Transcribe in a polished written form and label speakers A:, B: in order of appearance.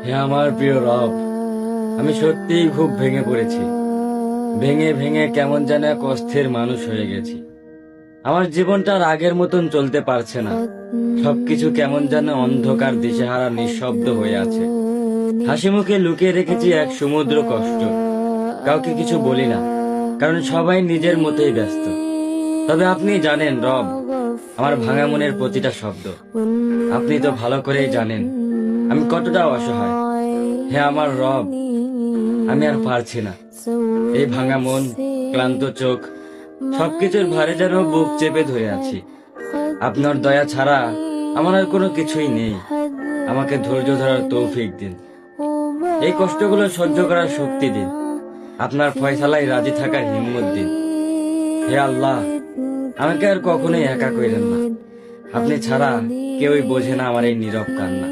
A: হে আমার প্রিয় রব, আমি সত্যিই খুব ভেঙে পড়েছি। ভেঙে ভেঙে কেমন যেন এক অস্থির মানুষ হয়ে গেছি। আমার জীবনটা আর আগের মতন চলতে পারছে না। সবকিছু কেমন যেন অন্ধকার, দিশেহারা, নিঃশব্দ হয়ে আছে। হাসি মুখে লুকিয়ে রেখেছি এক সমুদ্র কষ্ট। কাউকে কিছু বলি না, কারণ সবাই নিজের মতোই ব্যস্ত। তবে আপনি জানেন রব, আমার ভাঙা মনের প্রতিটা শব্দ। আপনি তো ভালো করেই জানেন আমি কতটা অসহায়। হে আমার রব, আমি আর পারছি না। এই ভাঙা মন, ক্লান্ত চোখ, সবকিছুর ভারে যেন বুক চেপে ধরে আছি। আপনার দয়া ছাড়া আমার আর কোনো কিছুই নেই। আমাকে ধৈর্য ধরার তৌফিক দিন। এই কষ্টগুলো সহ্য করার শক্তি দিন। আপনার ফয়সালায় রাজি থাকার হিম্মত দিন। হে আল্লাহ, আমাকে আর কখনোই একা কইরেন না। আপনি ছাড়া কেউই বোঝে না আমার এই নীরব কান্না।